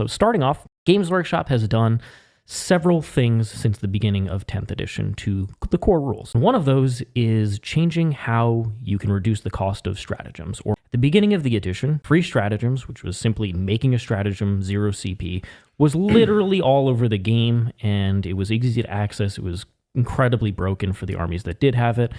So starting off, Games Workshop has done several things since the beginning of 10th edition to the core rules. One of those is changing how you can reduce the cost of stratagems. Or at the beginning of the edition, free stratagems, which was simply making a stratagem 0 CP, was literally all over the game, and it was easy to access. It was incredibly broken for the armies that did have it,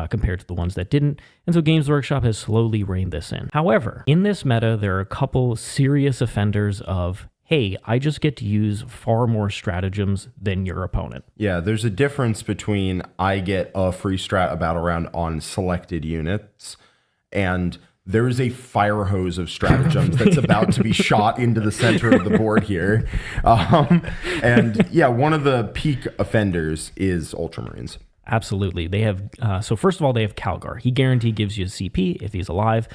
compared to the ones that didn't. And so Games Workshop has slowly reined this in. However, in this meta, there are a couple serious offenders of, hey, I just get to use far more stratagems than your opponent. Yeah, there's a difference between I get a free strat battle round on selected units, and there is a fire hose of stratagems that's about to be shot into the center of the board here. And yeah, one of the peak offenders is Ultramarines. Absolutely. They have, so first of all, they have Calgar. He guaranteed gives you a CP if he's alive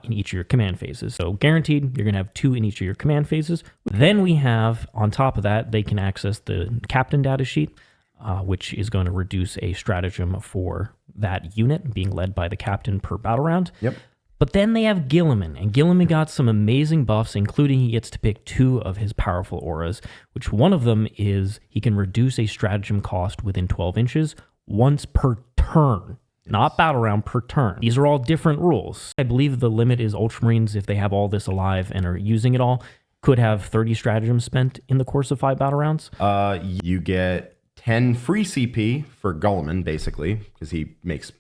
in each of your command phases. So guaranteed, you're going to have 2 in each of your command phases. Then we have, on top of that, they can access the captain data sheet, which is going to reduce a stratagem for that unit being led by the captain per battle round. Yep. But then they have Gilliman, and Gilliman got some amazing buffs, including he gets to pick 2 of his powerful auras, which one of them is he can reduce a stratagem cost within 12 inches once per turn, not battle round, per turn. These are all different rules. I believe the limit is Ultramarines, if they have all this alive and are using it all, could have 30 stratagems spent in the course of 5 battle rounds. You get 10 free CP for Gulliman, basically, because he makes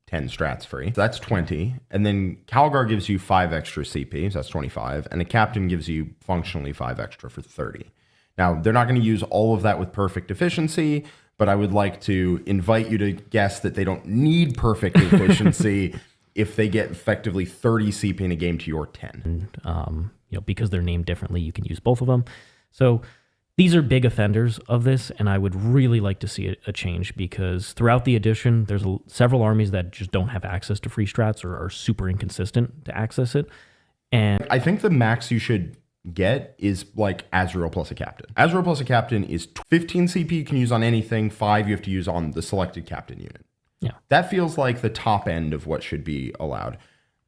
10 strats free. So that's 20. And then Calgar gives you 5 extra CP, so that's 25. And a captain gives you functionally 5 extra for 30. Now, they're not going to use all of that with perfect efficiency, but I would like to invite you to guess that they don't need perfect efficiency if they get effectively 30 CP in a game to your 10. And, because they're named differently, you can use both of them. So these are big offenders of this, and I would really like to see a change, because throughout the edition, there's several armies that just don't have access to free strats or are super inconsistent to access it. And I think the max you should get is like Azrael plus a captain. Azrael plus a captain is 15 CP you can use on anything, 5 you have to use on the selected captain unit. Yeah. That feels like the top end of what should be allowed.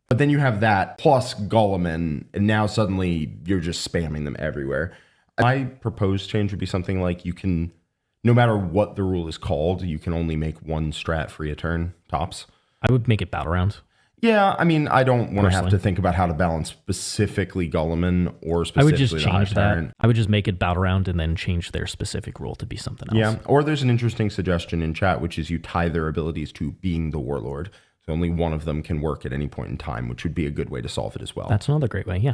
But then you have that plus Gulliman, and now suddenly you're just spamming them everywhere. My proposed change would be something like you can, no matter what the rule is called, you can only make 1 strat free a turn, tops. I would make it battle round. Yeah, I mean, I don't want to have to think about how to balance specifically Gulliman or specifically I would just change the that. I would just make it battle round and then change their specific rule to be something else. Yeah, or there's an interesting suggestion in chat, which is you tie their abilities to being the warlord. So only one of them can work at any point in time, which would be a good way to solve it as well. That's another great way, yeah.